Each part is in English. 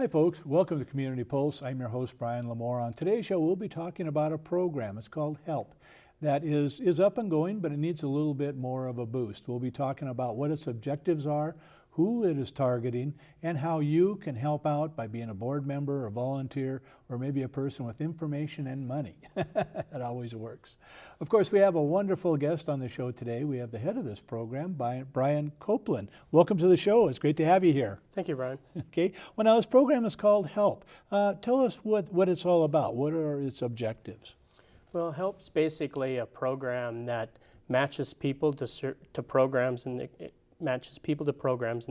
Hi folks, welcome to Community Pulse. I'm your host Brian Lamore. On today's show we'll be talking about a program. It's called HELP. That is up and going, but it needs a little bit more of a boost. We'll be talking about what its objectives are, who it is targeting, and how you can help out by being a board member, a volunteer, or maybe a person with information and money. That always works. Of course, we have a wonderful guest on the show today. We have the head of this program, Brian Copeland. Welcome to the show. It's great to have you here. Thank you, Brian. Okay. Well, now this program is called HELP. Tell us what it's all about. What are its objectives? Well, HELP's basically a program that matches people to programs in the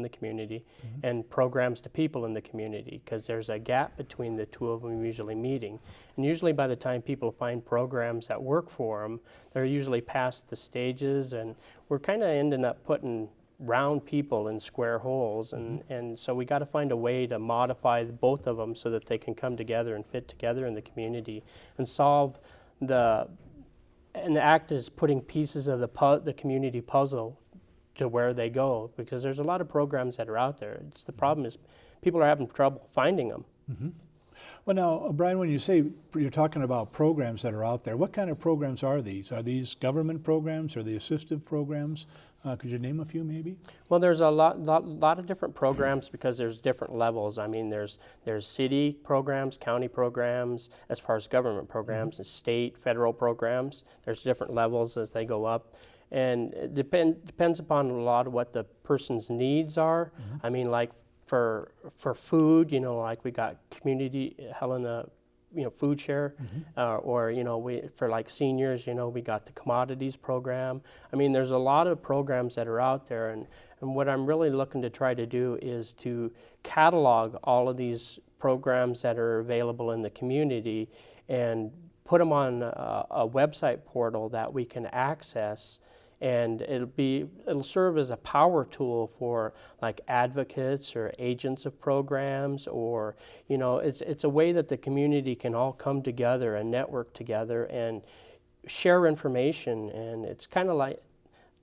community and programs to people in the community, because there's a gap between the two of them usually meeting. And usually by the time people find programs that work for them, they're usually past the stages, and we're kind of ending up putting round people in square holes, and so we got to find a way to modify both of them so that they can come together and fit together in the community and solve and act as putting pieces of the community puzzle to where they go, because there's a lot of programs that are out there. The problem is people are having trouble finding them. Mm-hmm. Well, now, Brian, when you say you're talking about programs that are out there, what kind of programs are these? Are these government programs? Are they assistive programs? Could you name a few, maybe? Well, there's a lot of different programs, because there's different levels. I mean, there's city programs, county programs, as far as government programs, and state, federal programs. There's different levels as they go up. And it depends upon a lot of what the person's needs are. I mean, like for food, like we got community Helena, food share, or for like seniors, we got the commodities program. I mean, there's a lot of programs that are out there, and what I'm really looking to try to do is to catalog all of these programs that are available in the community and put them on a website portal that we can access. And it'll serve as a power tool for like advocates or agents of programs, or it's a way that the community can all come together and network together and share information. And it's kind of like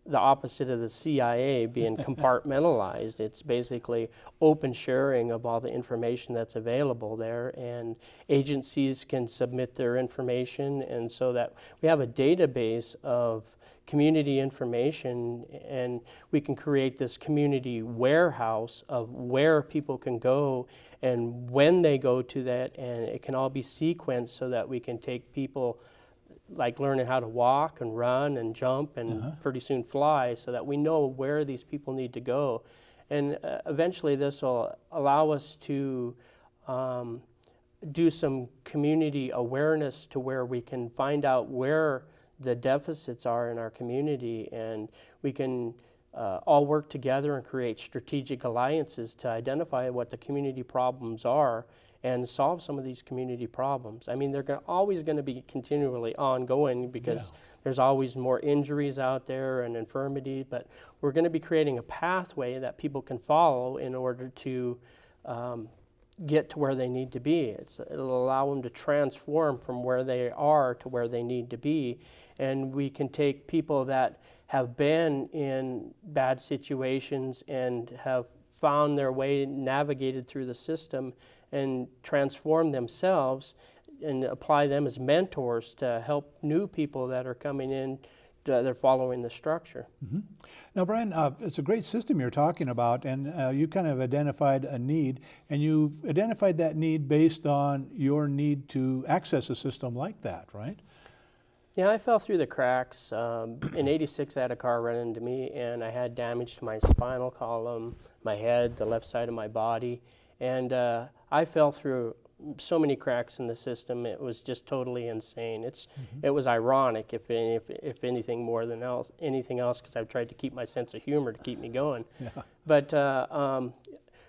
the opposite of the CIA being compartmentalized. It's basically open sharing of all the information that's available there, and agencies can submit their information, and so that we have a database of community information, and we can create this community warehouse of where people can go and when they go to that, and it can all be sequenced so that we can take people like learning how to walk and run and jump and pretty soon fly, so that we know where these people need to go. And eventually this will allow us to do some community awareness to where we can find out where the deficits are in our community, and we can all work together and create strategic alliances to identify what the community problems are and solve some of these community problems. I mean, they're always going to be continually ongoing, because there's always more injuries out there and infirmity, but we're going to be creating a pathway that people can follow in order to get to where they need to be. It'll allow them to transform from where they are to where they need to be, and we can take people that have been in bad situations and have found their way, navigated through the system, and transform themselves and apply them as mentors to help new people that are coming in. They're following the structure. Now, Brian, it's a great system you're talking about, and you kind of identified a need, and you've identified that need based on your need to access a system like that, right? Yeah, I fell through the cracks. In '86, I had a car run into me, and I had damage to my spinal column, my head, the left side of my body, and I fell through so many cracks in the system. It was just totally insane. It was ironic, if anything more than anything else, because I've tried to keep my sense of humor to keep me going. But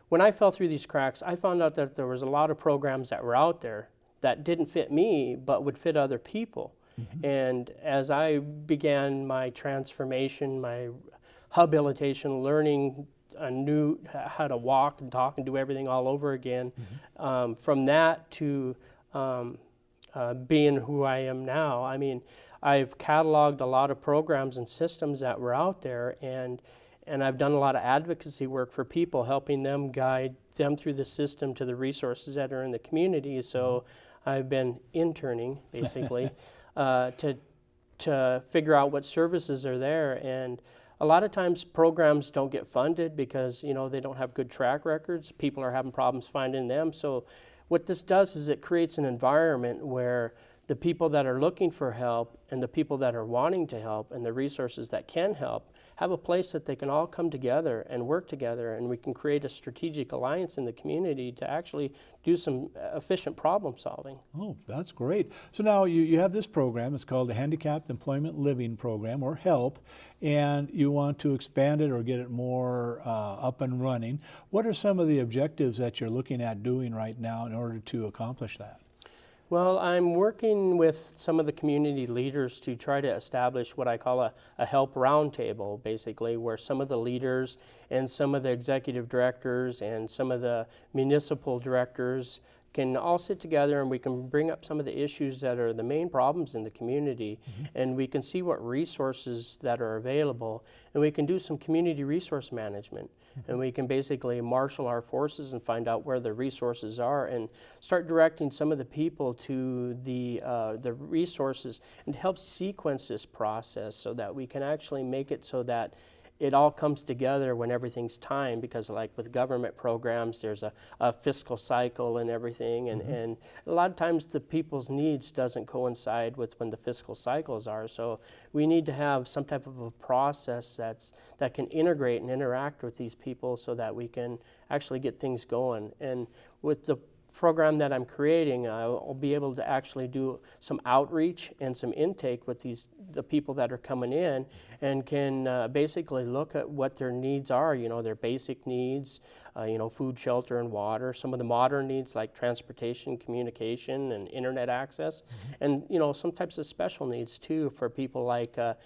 when I fell through these cracks, I found out that there was a lot of programs that were out there that didn't fit me but would fit other people. And as I began my transformation, my habilitation, learning how to walk and talk and do everything all over again, from that to being who I am now. I mean, I've cataloged a lot of programs and systems that were out there, and and I've done a lot of advocacy work for people, helping them guide them through the system to the resources that are in the community. So I've been interning, basically, to figure out what services are there. And a lot of times programs don't get funded because, they don't have good track records. People are having problems finding them. So what this does is it creates an environment where the people that are looking for help and the people that are wanting to help and the resources that can help have a place that they can all come together and work together, and we can create a strategic alliance in the community to actually do some efficient problem solving. Oh, that's great. So now you have this program. It's called the Handicapped Employment Living Program, or HELP, and you want to expand it or get it more up and running. What are some of the objectives that you're looking at doing right now in order to accomplish that? Well, I'm working with some of the community leaders to try to establish what I call a help roundtable, basically, where some of the leaders and some of the executive directors and some of the municipal directors can all sit together and we can bring up some of the issues that are the main problems in the community, and we can see what resources that are available, and we can do some community resource management. And we can basically marshal our forces and find out where the resources are and start directing some of the people to the resources and help sequence this process so that we can actually make it so that it all comes together when everything's timed, because like with government programs, there's a fiscal cycle and everything, and a lot of times the people's needs doesn't coincide with when the fiscal cycles are. So we need to have some type of a process that can integrate and interact with these people so that we can actually get things going. And with the program that I'm creating, I'll be able to actually do some outreach and some intake with the people that are coming in, and can basically look at what their needs are, their basic needs, food, shelter, and water, some of the modern needs like transportation, communication, and internet access, and some types of special needs too for people like that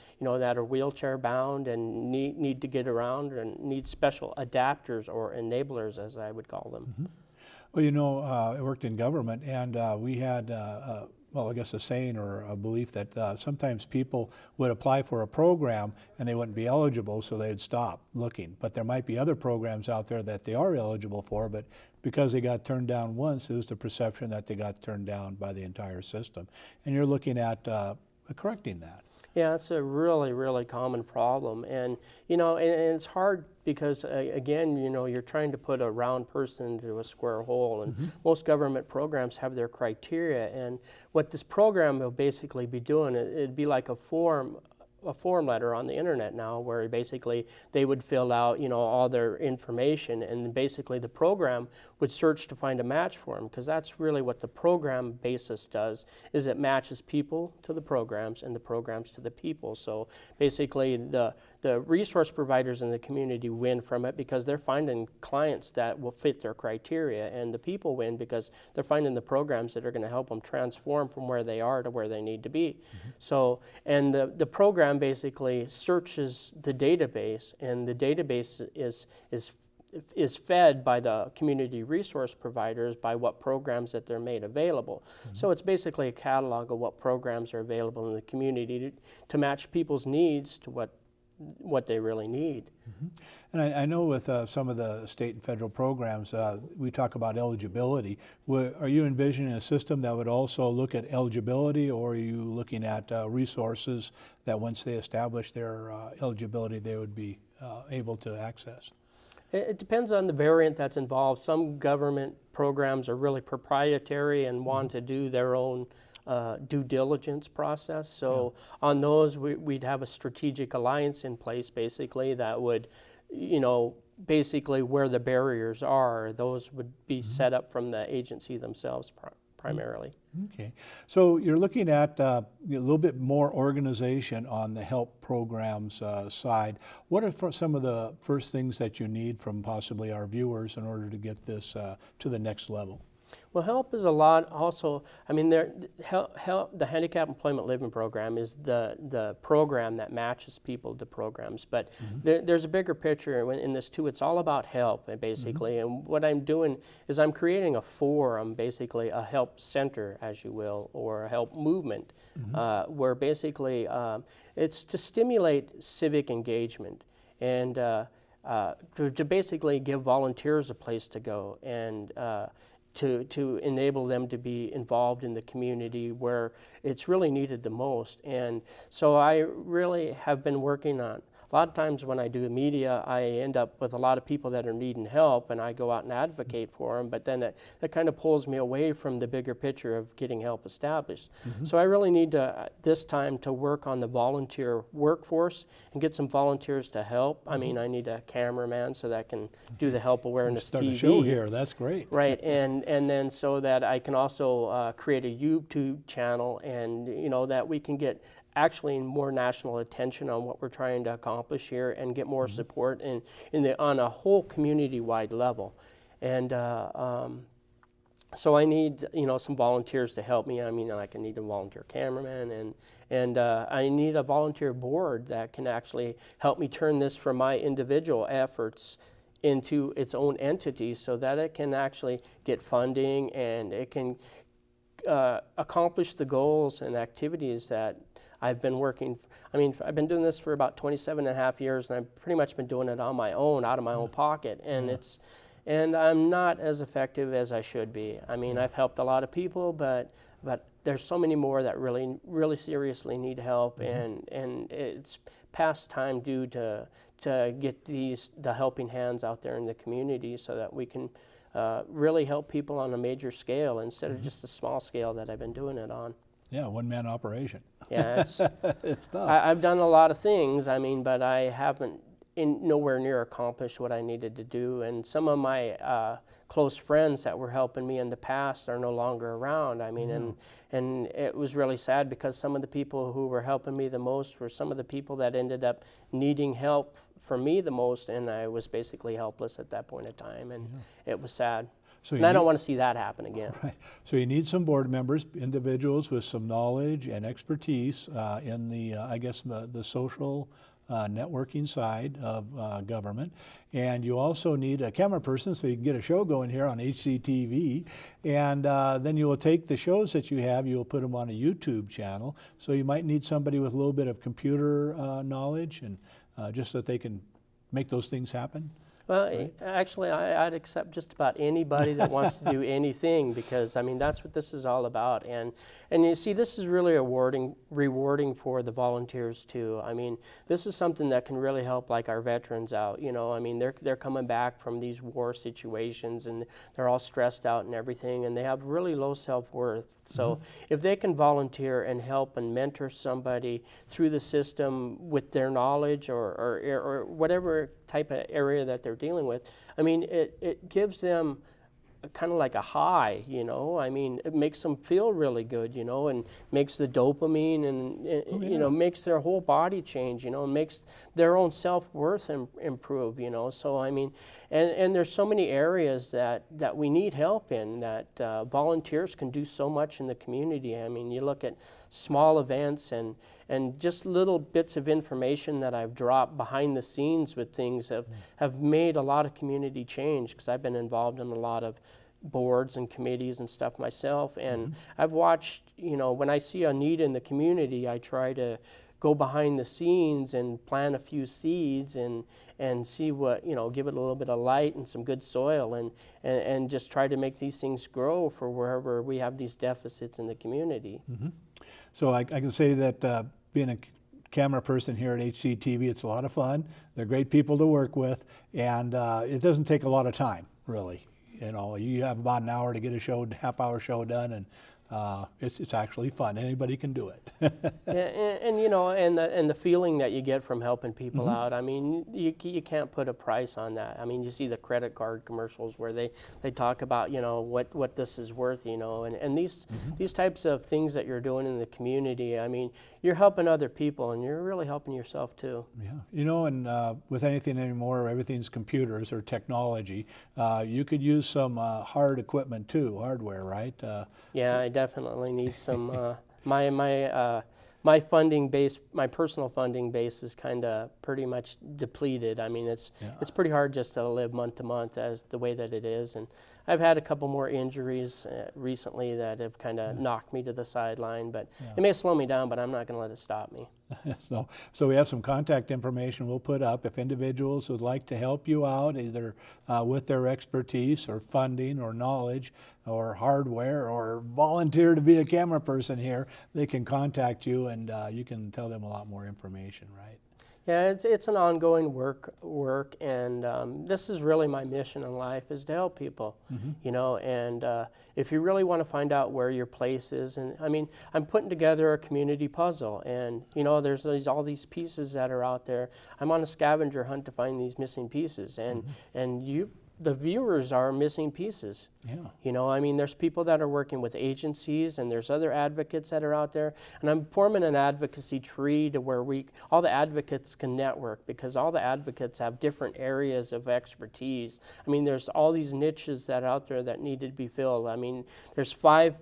are wheelchair bound and need to get around and need special adapters or enablers, as I would call them. Well, I worked in government, and we had, I guess a saying or a belief that sometimes people would apply for a program and they wouldn't be eligible, so they'd stop looking. But there might be other programs out there that they are eligible for, but because they got turned down once, it was the perception that they got turned down by the entire system. And you're looking at correcting that. Yeah, it's a really, really common problem, and and it's hard because again, you're trying to put a round person into a square hole, and most government programs have their criteria. And what this program will basically be doing, it'd be like a form letter on the internet now, where basically they would fill out all their information, and basically the program would search to find a match for them, because that's really what the program basis does, is it matches people to the programs and the programs to the people. So basically the resource providers in the community win from it because they're finding clients that will fit their criteria, and the people win because they're finding the programs that are going to help them transform from where they are to where they need to be. So, and the program basically searches the database, and the database is fed by the community resource providers by what programs that they're made available. So it's basically a catalog of what programs are available in the community to match people's needs to what they really need. And I know with some of the state and federal programs, we talk about eligibility. Are you envisioning a system that would also look at eligibility, or are you looking at resources that once they establish their eligibility, they would be able to access? It depends on the variant that's involved. Some government programs are really proprietary and want to do their own due diligence process. So on those, we'd have a strategic alliance in place, basically, that would, basically where the barriers are, those would be set up from the agency themselves primarily. Okay. So you're looking at a little bit more organization on the HELP programs side. What are some of the first things that you need from possibly our viewers in order to get this to the next level? Well, HELP is a lot also, the Handicapped Employment Living Program is the program that matches people to programs, but there's a bigger picture in this too. It's all about help, basically, and what I'm doing is I'm creating a forum, basically a help center, as you will, or a help movement, where basically it's to stimulate civic engagement. and to basically give volunteers a place to go and to enable them to be involved in the community where it's really needed the most. And so I really have been working on, a lot of times when I do media, I end up with a lot of people that are needing help, and I go out and advocate for them, but then that kind of pulls me away from the bigger picture of getting help established. So I really need to, this time, to work on the volunteer workforce and get some volunteers to help. I mean, I need a cameraman so that I can do the help awareness Start TV. a show here. That's great. Right, and then so that I can also create a YouTube channel, and that we can get actually more national attention on what we're trying to accomplish here and get more support on a whole community-wide level. And so I need some volunteers to help me. I mean, I can need a volunteer cameraman, and I need a volunteer board that can actually help me turn this from my individual efforts into its own entity so that it can actually get funding and it can accomplish the goals and activities that I've been working. I mean, I've been doing this for about 27 and a half years, and I've pretty much been doing it on my own, out of my own pocket, and and I'm not as effective as I should be. I mean, I've helped a lot of people, but there's so many more that really seriously need help, and it's past time due to get the helping hands out there in the community so that we can really help people on a major scale instead of just the small scale that I've been doing it on. Yeah, one-man operation. Yeah, it's It's tough. I've done a lot of things, I mean, but I haven't nowhere near accomplished what I needed to do. And some of my close friends that were helping me in the past are no longer around. I mean, and it was really sad because some of the people who were helping me the most were some of the people that ended up needing help from me the most, and I was basically helpless at that point in time, and it was sad. So And I don't want to see that happen again. Right. So you need some board members, individuals with some knowledge and expertise in the, I guess, the social networking side of government. And you also need a camera person so you can get a show going here on HCTV. And then you will take the shows that you have, you will put them on a YouTube channel. So you might need somebody with a little bit of computer knowledge and just so that they can make those things happen. Well, actually, I'd accept just about anybody that wants to do anything, because I mean that's what this is all about. And you see, this is really rewarding for the volunteers too. I mean, this is something that can really help like our veterans out. I mean, they're coming back from these war situations and they're all stressed out and everything, and they have really low self-worth. So if they can volunteer and help and mentor somebody through the system with their knowledge or whatever type of area that they're dealing with, I mean, it gives them kind of like a high, I mean, it makes them feel really good, and makes the dopamine and, makes their whole body change, and makes their own self-worth improve, So, I mean, and there's so many areas that we need help in that volunteers can do so much in the community. I mean, you look at small events and just little bits of information that I've dropped behind the scenes with things have made a lot of community change, because I've been involved in a lot of boards and committees and stuff myself, and I've watched, when I see a need in the community, I try to go behind the scenes and plant a few seeds and see what, give it a little bit of light and some good soil and just try to make these things grow for wherever we have these deficits in the community. So I can say that being a camera person here at HCTV, it's a lot of fun. They're great people to work with, and it doesn't take a lot of time, really. You have about an hour to get a half-hour show done, and it's actually fun. Anybody can do it. and the feeling that you get from helping people out, I mean, you can't put a price on that. I mean, you see the credit card commercials where they talk about, what this is worth, and these types of things that you're doing in the community, I mean, you're helping other people and you're really helping yourself too. Yeah, and with anything anymore, everything's computers or technology. You could use some hard equipment too, hardware, right? Yeah, I definitely need some. My funding base, my personal funding base, is kind of pretty much depleted. I mean, it's pretty hard just to live month to month as the way that it is, and I've had a couple more injuries recently that have kind of knocked me to the sideline, but it may slow me down, but I'm not going to let it stop me. So we have some contact information we'll put up if individuals would like to help you out, either with their expertise or funding or knowledge or hardware or volunteer to be a camera person here. They can contact you and you can tell them a lot more information, right? Yeah, it's an ongoing work, and this is really my mission in life, is to help people, you know, and if you really want to find out where your place is, and I mean, I'm putting together a community puzzle, and you know, there's all these pieces that are out there. I'm on a scavenger hunt to find these missing pieces, and the viewers are missing pieces. Yeah. You know, I mean, there's people that are working with agencies, and there's other advocates that are out there, and I'm forming an advocacy tree to where all the advocates can network, because all the advocates have different areas of expertise. I mean, there's all these niches that are out there that need to be filled. I mean, there's five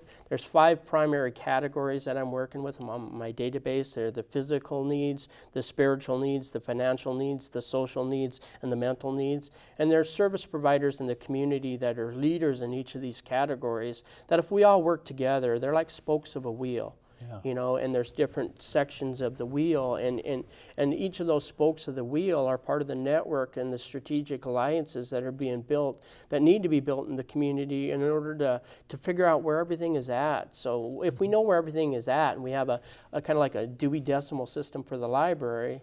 primary categories that I'm working with on my database. They're the physical needs, the spiritual needs, the financial needs, the social needs, and the mental needs. And there's service providers in the community that are leaders in each of these categories, that if we all work together, they're like spokes of a wheel. Yeah. You know, and there's different sections of the wheel, and each of those spokes of the wheel are part of the network and the strategic alliances that are being built, that need to be built in the community in order to figure out where everything is at. So if we know where everything is at, and we have a kind of like a Dewey Decimal System for the library,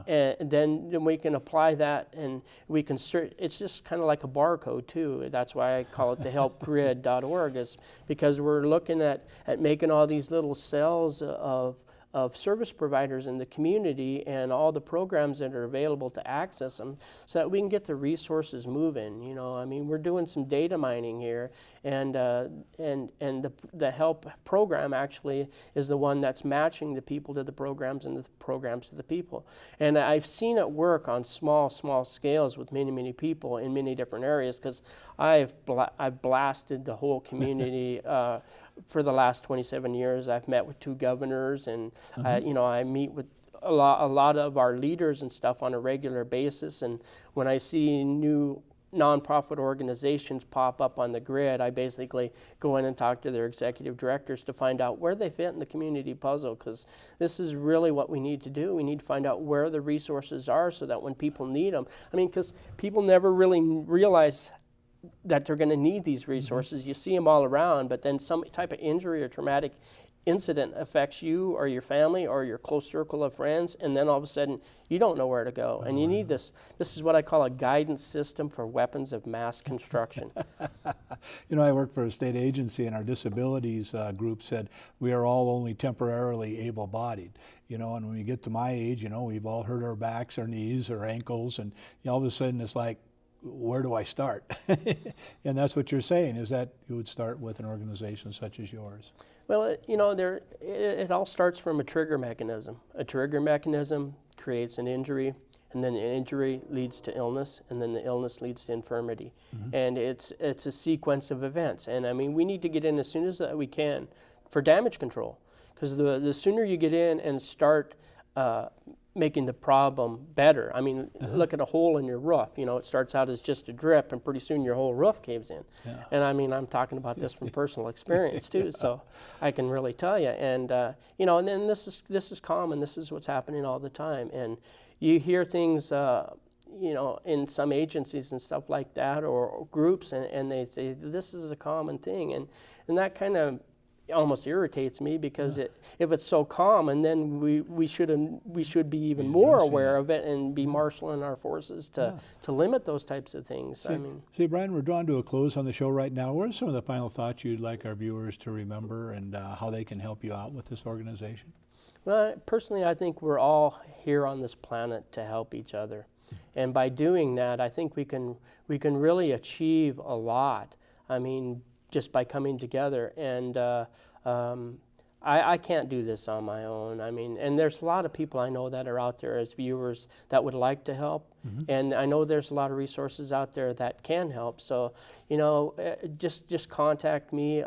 and then we can apply that, and we can it's just kind of like a barcode too. That's why I call it the helpgrid.org, is because we're looking at making all these little cells of service providers in the community and all the programs that are available to access them, so that we can get the resources moving. You know, I mean, we're doing some data mining here, and the help program actually is the one that's matching the people to the programs and the programs to the people. And I've seen it work on small scales with many people in many different areas, because I've blasted the whole community. For the last 27 years, I've met with 2 governors, and you know, I meet with a lot of our leaders and stuff on a regular basis. And when I see new nonprofit organizations pop up on the grid, I basically go in and talk to their executive directors to find out where they fit in the community puzzle, because this is really what we need to do. We need to find out where the resources are, so that when people need them, I mean, because people never really realize that they're going to need these resources. You see them all around, but then some type of injury or traumatic incident affects you or your family or your close circle of friends, and then all of a sudden you don't know where to go. And you need this is what I call a guidance system for weapons of mass construction. You know, I work for a state agency, and our disabilities group said we are all only temporarily able-bodied. You know, and when we get to my age, you know, we've all hurt our backs, our knees, our ankles, and you know, all of a sudden it's like, where do I start? And that's what you're saying, is that you would start with an organization such as yours. Well, you know, it all starts from a trigger mechanism. A trigger mechanism creates an injury, and then the injury leads to illness, and then the illness leads to infirmity. And it's a sequence of events. And I mean, we need to get in as soon as we can for damage control, because the sooner you get in and start making the problem better. I mean, look at a hole in your roof. You know, it starts out as just a drip, and pretty soon your whole roof caves in. And I mean, I'm talking about this from personal experience too, so I can really tell you. And you know, and then this is common. This is what's happening all the time. And you hear things, you know, in some agencies and stuff like that, or groups, and they say this is a common thing, and that kind of almost irritates me, because if it's so common, then we should be even more aware of it and be marshaling our forces to limit those types of things. See, Brian, we're drawn to a close on the show right now. What are some of the final thoughts you'd like our viewers to remember, and how they can help you out with this organization? Well, personally, I think we're all here on this planet to help each other, and by doing that, I think we can really achieve a lot. I mean, just by coming together. And I can't do this on my own. I mean, and there's a lot of people I know that are out there as viewers that would like to help. And I know there's a lot of resources out there that can help. So, you know, just contact me.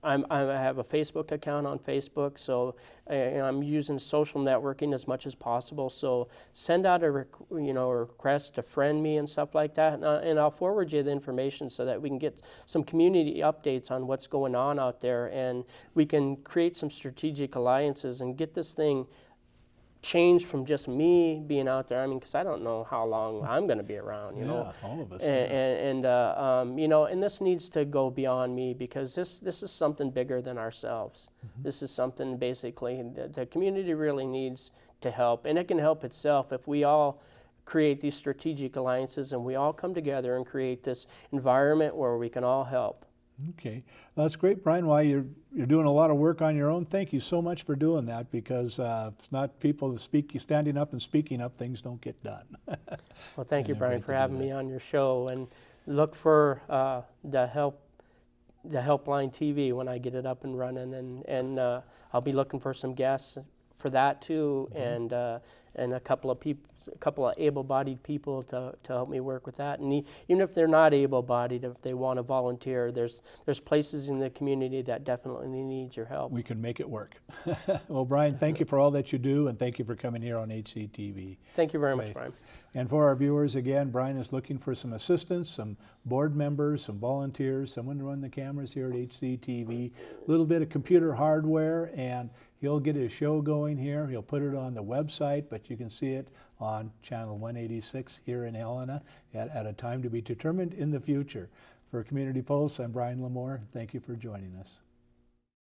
I have a Facebook account on Facebook, so I'm using social networking as much as possible. So send out a request to friend me and stuff like that, and I'll forward you the information so that we can get some community updates on what's going on out there, and we can create some strategic alliances and get this thing change from just me being out there. I mean, because I don't know how long I'm going to be around, you know. Yeah, all of us. And this needs to go beyond me, because this is something bigger than ourselves. This is something basically that the community really needs to help, and it can help itself if we all create these strategic alliances and we all come together and create this environment where we can all help. Okay, that's great, Brian. While you're doing a lot of work on your own, thank you so much for doing that, because if it's not people standing up and speaking up, things don't get done. Well, thank you, And Brian, great for to do having that. me on your show, and look for the Helpline TV when I get it up and running, and I'll be looking for some guests for that too, and a couple of able-bodied people to help me work with that. And even if they're not able-bodied, if they want to volunteer, there's places in the community that definitely needs your help. We can make it work. Well, Brian, thank you for all that you do, and thank you for coming here on HCTV. Thank you very much, Right. Brian. And for our viewers, again, Brian is looking for some assistance, some board members, some volunteers, someone to run the cameras here at HCTV, a little bit of computer hardware, and he'll get his show going here. He'll put it on the website, but you can see it on channel 186 here in Helena at a time to be determined in the future. For Community Pulse, I'm Brian Lamore. Thank you for joining us.